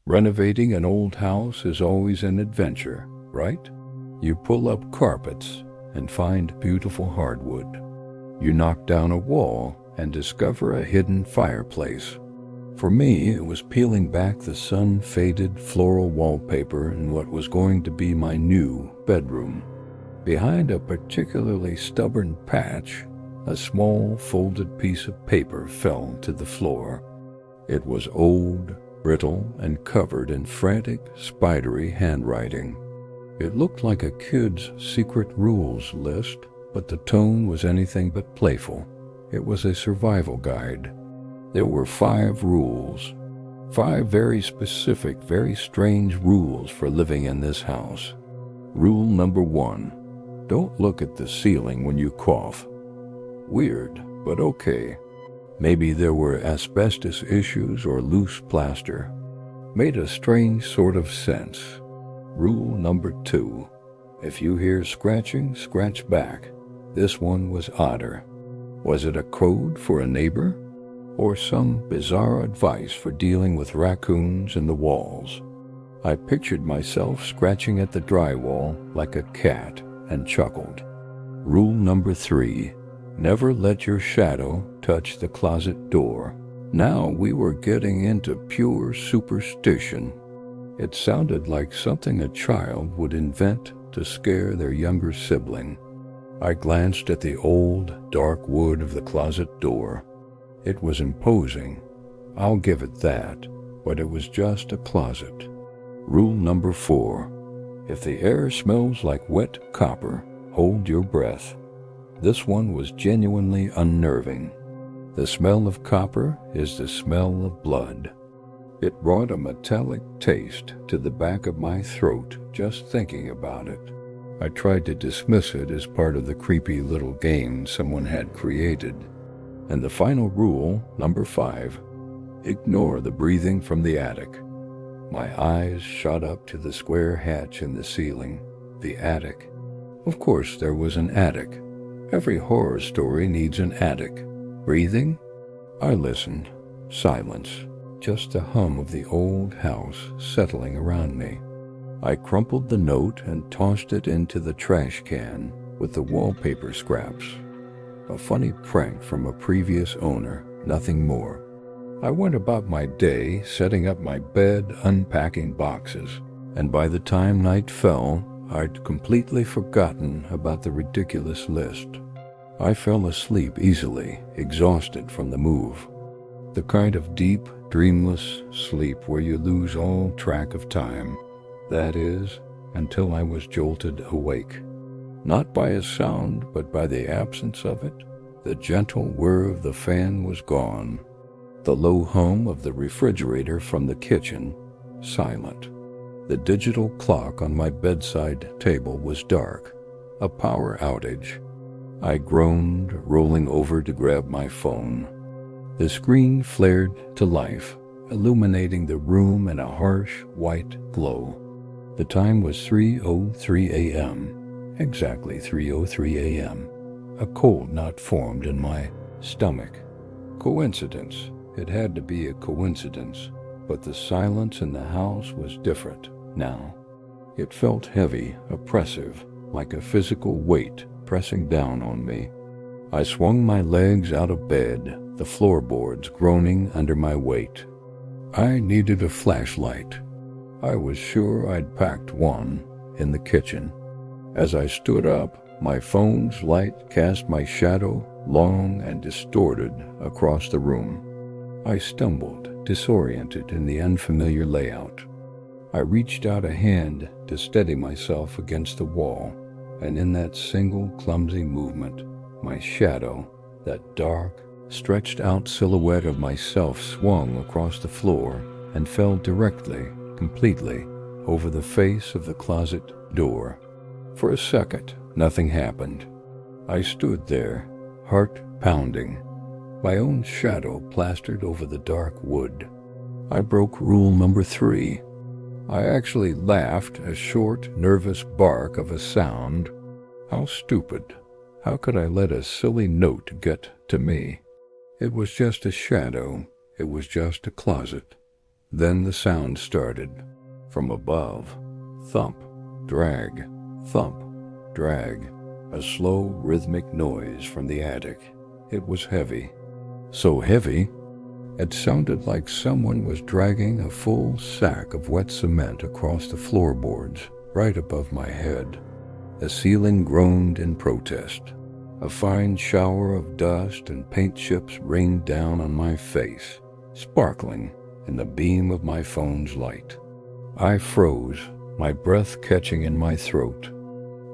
Renovating an old house is always an adventure, right? You pull up carpets and find beautiful hardwood. You knock down a wall and discover a hidden fireplace. For me, it was peeling back the sun-faded floral wallpaper in what was going to be my new bedroom. Behind a particularly stubborn patch, a small folded piece of paper fell to the floor. It was old, brittle, and covered in frantic, spidery handwriting. It looked like a kid's secret rules list, but the tone was anything but playful. It was a survival guide. There were 5 rules. 5 very specific, very strange rules for living in this house. Rule number 1. Don't look at the ceiling when you cough. Weird, but okay. Maybe there were asbestos issues or loose plaster. Made a strange sort of sense. Rule number 2. If you hear scratching, scratch back. This one was odder. Was it a code for a neighbor? Or some bizarre advice for dealing with raccoons in the walls? I pictured myself scratching at the drywall like a cat and chuckled. Rule number 3. Never let your shadow touch the closet door. Now we were getting into pure superstition. It sounded like something a child would invent to scare their younger sibling. I glanced at the old, dark wood of the closet door. It was imposing. I'll give it that, but it was just a closet. Rule number 4. If the air smells like wet copper, hold your breath. This one was genuinely unnerving. The smell of copper is the smell of blood. It brought a metallic taste to the back of my throat just thinking about it. I tried to dismiss it as part of the creepy little game someone had created. And the final rule, number 5, ignore the breathing from the attic. My eyes shot up to the square hatch in the ceiling, the attic. Of course, there was an attic. Every horror story needs an attic. Breathing? I listened. Silence. Just the hum of the old house settling around me. I crumpled the note and tossed it into the trash can with the wallpaper scraps. A funny prank from a previous owner, nothing more. I went about my day setting up my bed, unpacking boxes, and by the time night fell, I'd completely forgotten about the ridiculous list. I fell asleep easily, exhausted from the move. The kind of deep, dreamless sleep where you lose all track of time. That is, until I was jolted awake. Not by a sound, but by the absence of it. The gentle whir of the fan was gone. The low hum of the refrigerator from the kitchen, silent. The digital clock on my bedside table was dark. A power outage. I groaned, rolling over to grab my phone. The screen flared to life, illuminating the room in a harsh, white glow. The time was 3:03 a.m., exactly 3:03 a.m. A cold knot formed in my stomach. Coincidence. It had to be a coincidence, but the silence in the house was different now. It felt heavy, oppressive, like a physical weight pressing down on me. I swung my legs out of bed, the floorboards groaning under my weight. I needed a flashlight. I was sure I'd packed one in the kitchen. As I stood up, my phone's light cast my shadow, long and distorted, across the room. I stumbled, disoriented in the unfamiliar layout. I reached out a hand to steady myself against the wall, and in that single clumsy movement, my shadow, that dark, stretched out silhouette of myself, swung across the floor and fell directly, completely, over the face of the closet door. For a second, nothing happened. I stood there, heart pounding, my own shadow plastered over the dark wood. I broke rule number 3. I actually laughed, a short, nervous bark of a sound. How stupid. How could I let a silly note get to me? It was just a shadow. It was just a closet. Then the sound started. From above. Thump, drag, thump, drag. A slow, rhythmic noise from the attic. It was heavy. So heavy, it sounded like someone was dragging a full sack of wet cement across the floorboards right above my head. The ceiling groaned in protest. A fine shower of dust and paint chips rained down on my face, sparkling in the beam of my phone's light. I froze, my breath catching in my throat.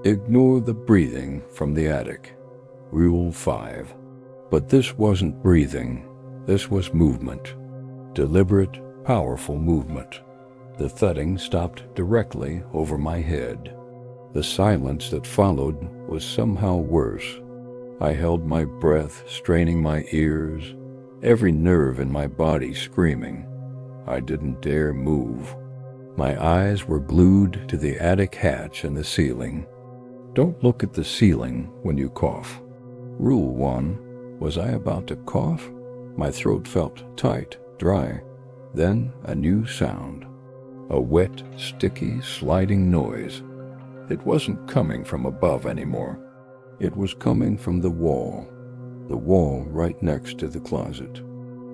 Ignore the breathing from the attic. Rule 5. But this wasn't breathing. This was movement. Deliberate, powerful movement. The thudding stopped directly over my head. The silence that followed was somehow worse. I held my breath, straining my ears, every nerve in my body screaming. I didn't dare move. My eyes were glued to the attic hatch and the ceiling. Don't look at the ceiling when you cough. Rule 1. Was I about to cough? My throat felt tight, dry. Then a new sound. A wet, sticky, sliding noise. It wasn't coming from above anymore. It was coming from the wall right next to the closet.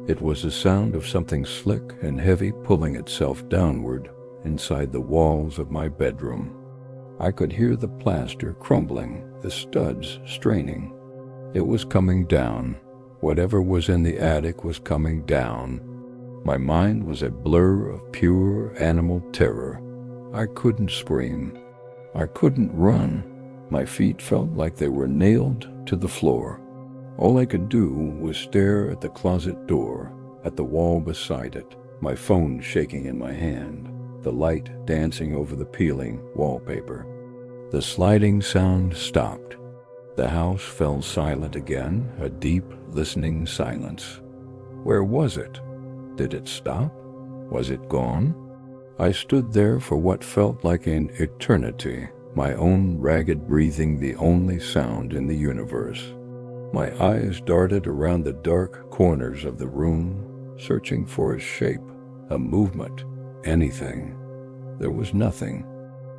It was the sound of something slick and heavy pulling itself downward inside the walls of my bedroom. I could hear the plaster crumbling, the studs straining. It was coming down. Whatever was in the attic was coming down. My mind was a blur of pure animal terror. I couldn't scream. I couldn't run. My feet felt like they were nailed to the floor. All I could do was stare at the closet door, at the wall beside it, my phone shaking in my hand, the light dancing over the peeling wallpaper. The sliding sound stopped. The house fell silent again, a deep, listening silence. Where was it? Did it stop? Was it gone? I stood there for what felt like an eternity, my own ragged breathing the only sound in the universe. My eyes darted around the dark corners of the room, searching for a shape, a movement, anything. There was nothing.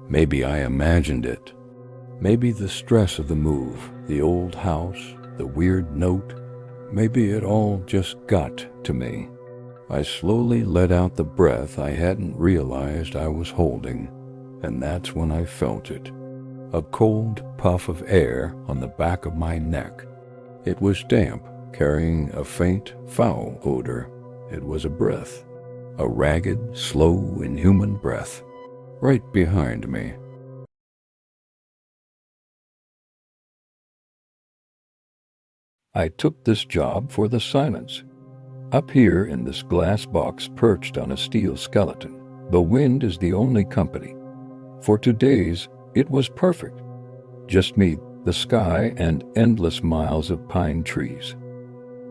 Maybe I imagined it. Maybe the stress of the move, the old house, the weird note, maybe it all just got to me. I slowly let out the breath I hadn't realized I was holding, and that's when I felt it. A cold puff of air on the back of my neck. It was damp, carrying a faint, foul odor. It was a breath, a ragged, slow, inhuman breath, right behind me. I took this job for the silence. Up here in this glass box perched on a steel skeleton, the wind is the only company. For 2 days, it was perfect. Just me, the sky, and endless miles of pine trees.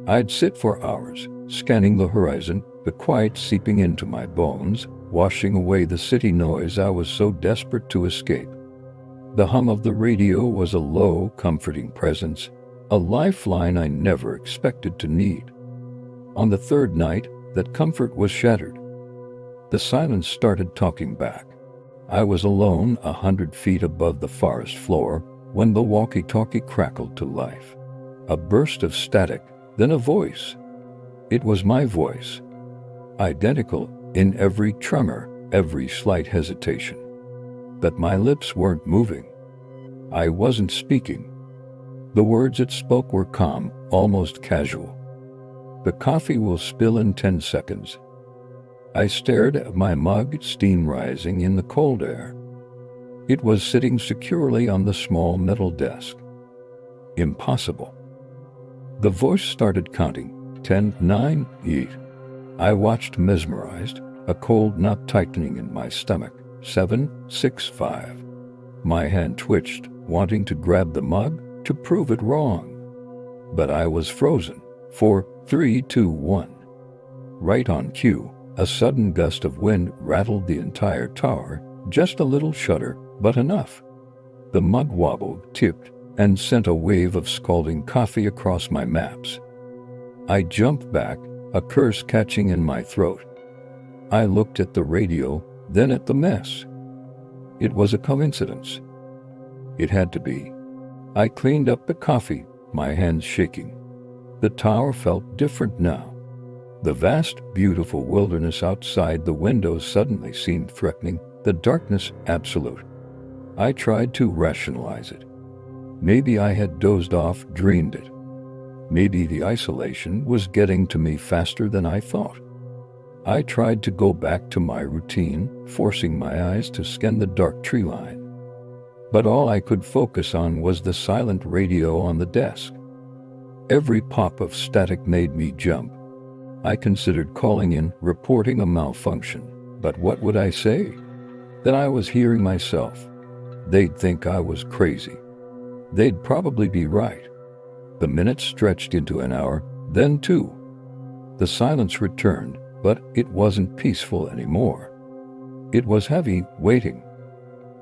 I'd sit for hours, scanning the horizon, the quiet seeping into my bones, washing away the city noise I was so desperate to escape. The hum of the radio was a low, comforting presence, a lifeline I never expected to need. On the third night, that comfort was shattered. The silence started talking back. I was alone 100 feet above the forest floor when the walkie-talkie crackled to life. A burst of static, then a voice. It was my voice, identical in every tremor, every slight hesitation. But my lips weren't moving. I wasn't speaking. The words it spoke were calm, almost casual. The coffee will spill in 10 seconds. I stared at my mug, steam rising in the cold air. It was sitting securely on the small metal desk. Impossible. The voice started counting. 10, 9, 8. I watched mesmerized, a cold knot tightening in my stomach. 7, 6, 5. My hand twitched, wanting to grab the mug, to prove it wrong. But I was frozen. 4, 3, 2, 1. Right on cue, a sudden gust of wind rattled the entire tower, just a little shudder, but enough. The mug wobbled, tipped, and sent a wave of scalding coffee across my maps. I jumped back, a curse catching in my throat. I looked at the radio, then at the mess. It was a coincidence. It had to be. I cleaned up the coffee, my hands shaking. The tower felt different now. The vast, beautiful wilderness outside the windows suddenly seemed threatening, the darkness absolute. I tried to rationalize it. Maybe I had dozed off, dreamed it. Maybe the isolation was getting to me faster than I thought. I tried to go back to my routine, forcing my eyes to scan the dark tree line. But all I could focus on was the silent radio on the desk. Every pop of static made me jump. I considered calling in, reporting a malfunction. But what would I say? That I was hearing myself. They'd think I was crazy. They'd probably be right. The minutes stretched into an hour, then two. The silence returned, but it wasn't peaceful anymore. It was heavy, waiting.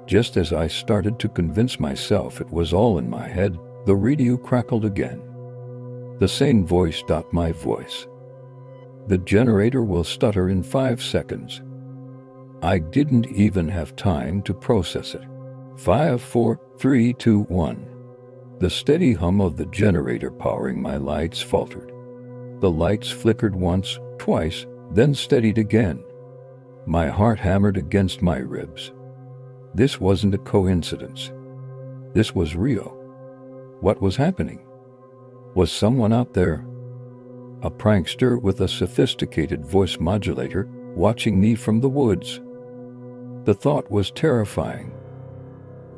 Just as I started to convince myself it was all in my head, the radio crackled again. The same voice, my voice. The generator will stutter in 5 seconds. I didn't even have time to process it. 5, 4, 3, 2, 1. The steady hum of the generator powering my lights faltered. The lights flickered once, twice, then steadied again. My heart hammered against my ribs. This wasn't a coincidence. This was real. What was happening? Was someone out there? A prankster with a sophisticated voice modulator watching me from the woods. The thought was terrifying.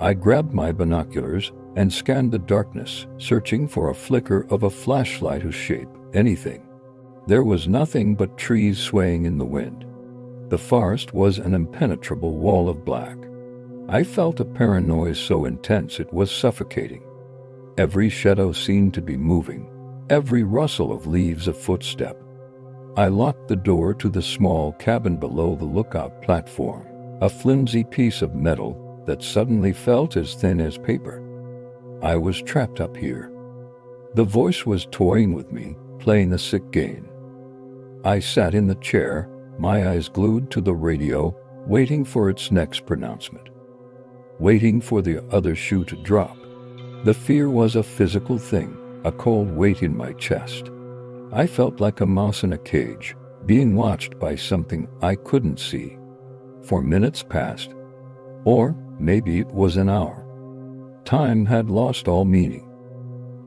I grabbed my binoculars and scanned the darkness, searching for a flicker of a flashlight whose shape, anything. There was nothing but trees swaying in the wind. The forest was an impenetrable wall of black. I felt a paranoia so intense it was suffocating. Every shadow seemed to be moving, every rustle of leaves a footstep. I locked the door to the small cabin below the lookout platform, a flimsy piece of metal that suddenly felt as thin as paper. I was trapped up here. The voice was toying with me, playing a sick game. I sat in the chair, my eyes glued to the radio, waiting for its next pronouncement. Waiting for the other shoe to drop. The fear was a physical thing, a cold weight in my chest. I felt like a mouse in a cage, being watched by something I couldn't see. For minutes passed. Or maybe it was an hour. Time had lost all meaning.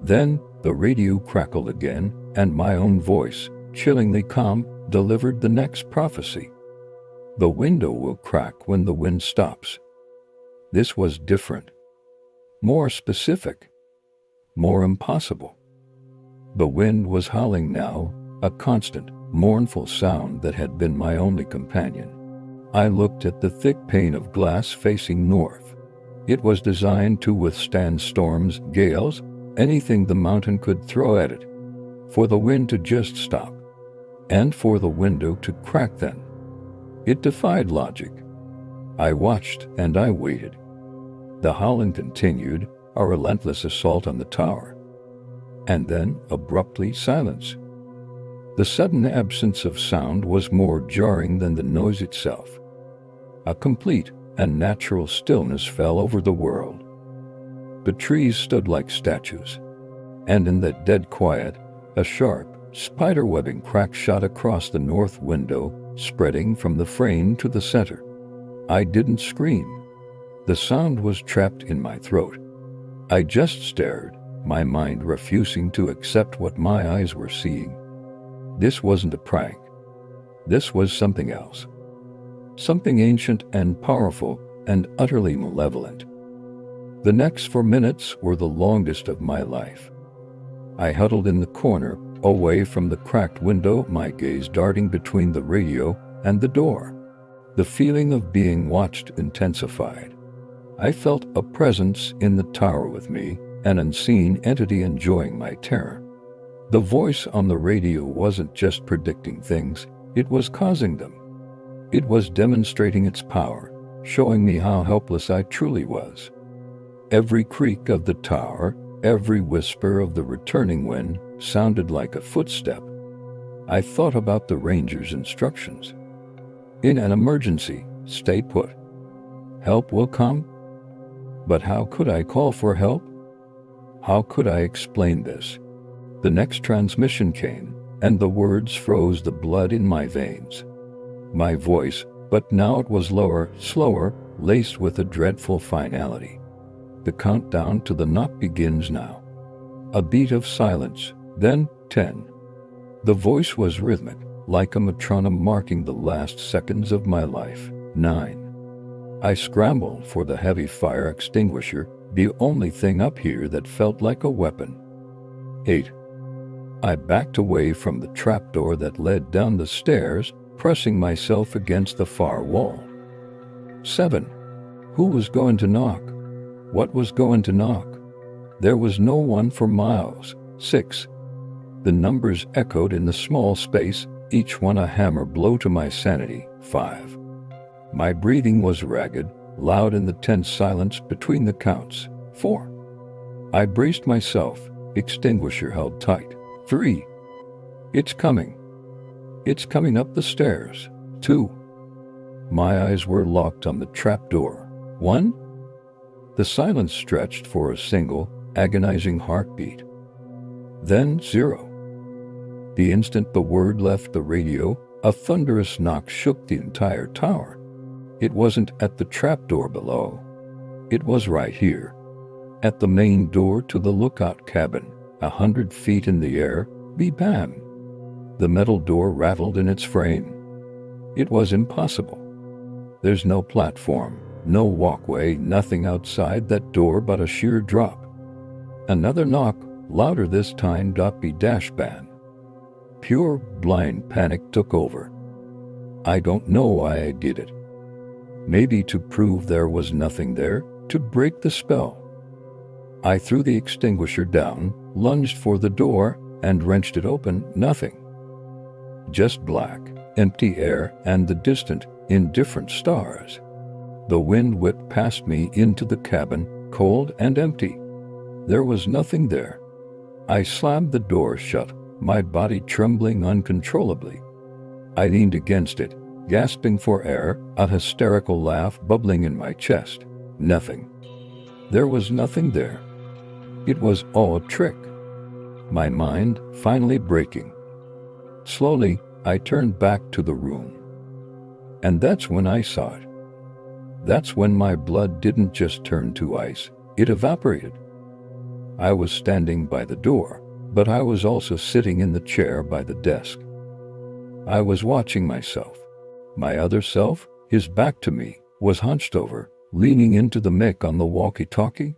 Then the radio crackled again, and my own voice, chillingly calm, delivered the next prophecy. The window will crack when the wind stops. This was different. More specific. More impossible. The wind was howling now, a constant, mournful sound that had been my only companion. I looked at the thick pane of glass facing north. It was designed to withstand storms, gales, anything the mountain could throw at it. For the wind to just stop. And for the window to crack then. It defied logic. I watched and I waited. The howling continued, a relentless assault on the tower. And then, abruptly, silence. The sudden absence of sound was more jarring than the noise itself. A complete and natural stillness fell over the world. The trees stood like statues. And in that dead quiet, a sharp, spider-webbing crack shot across the north window, spreading from the frame to the center. I didn't scream. The sound was trapped in my throat. I just stared, my mind refusing to accept what my eyes were seeing. This wasn't a prank. This was something else. Something ancient and powerful and utterly malevolent. The next 4 minutes were the longest of my life. I huddled in the corner, away from the cracked window, my gaze darting between the radio and the door. The feeling of being watched intensified. I felt a presence in the tower with me, an unseen entity enjoying my terror. The voice on the radio wasn't just predicting things, it was causing them. It was demonstrating its power, showing me how helpless I truly was. Every creak of the tower, every whisper of the returning wind sounded like a footstep. I thought about the ranger's instructions. In an emergency, stay put. Help will come. But how could I call for help? How could I explain this? The next transmission came, and the words froze the blood in my veins. My voice, but now it was lower, slower, laced with a dreadful finality. The countdown to the knock begins now. A beat of silence, then 10. The voice was rhythmic, like a metronome marking the last seconds of my life. 9. I scrambled for the heavy fire extinguisher, the only thing up here that felt like a weapon. 8. I backed away from the trapdoor that led down the stairs, pressing myself against the far wall. 7. Who was going to knock? What was going to knock? There was no one for miles. 6. The numbers echoed in the small space, each one a hammer blow to my sanity. 5. My breathing was ragged, loud in the tense silence between the counts. 4. I braced myself, extinguisher held tight. 3. It's coming. It's coming up the stairs. 2. My eyes were locked on the trapdoor. 1. The silence stretched for a single, agonizing heartbeat. Then 0. The instant the word left the radio, a thunderous knock shook the entire tower. It wasn't at the trapdoor below. It was right here. At the main door to the lookout cabin, 100 feet in the air, bam! The metal door rattled in its frame. It was impossible. There's no platform, no walkway, nothing outside that door but a sheer drop. Another knock, louder this time. Bam. Pure, blind panic took over. I don't know why I did it. Maybe to prove there was nothing there, to break the spell. I threw the extinguisher down, lunged for the door, and wrenched it open. Nothing. Just black, empty air and the distant, indifferent stars. The wind whipped past me into the cabin, cold and empty. There was nothing there. I slammed the door shut, my body trembling uncontrollably. I leaned against it, gasping for air, a hysterical laugh bubbling in my chest. Nothing. There was nothing there. It was all a trick. My mind finally breaking. Slowly, I turned back to the room. And that's when I saw it. That's when my blood didn't just turn to ice, it evaporated. I was standing by the door, but I was also sitting in the chair by the desk. I was watching myself. My other self, his back to me, was hunched over, leaning into the mic on the walkie-talkie.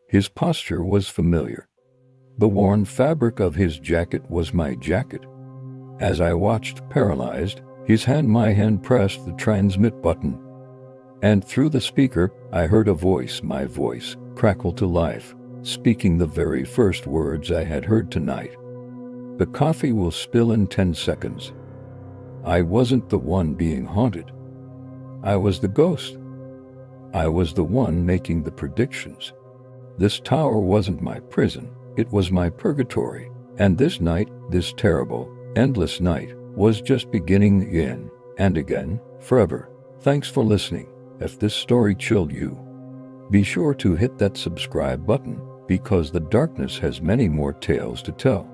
His posture was familiar. The worn fabric of his jacket was my jacket. As I watched, paralyzed, my hand pressed the transmit button. And through the speaker, I heard a voice, my voice, crackle to life, speaking the very first words I had heard tonight. The coffee will spill in 10 seconds. I wasn't the one being haunted. I was the ghost. I was the one making the predictions. This tower wasn't my prison, it was my purgatory, and this night, this terrible, endless night, was just beginning again, and again, forever. Thanks for listening. If this story chilled you, be sure to hit that subscribe button, because the darkness has many more tales to tell.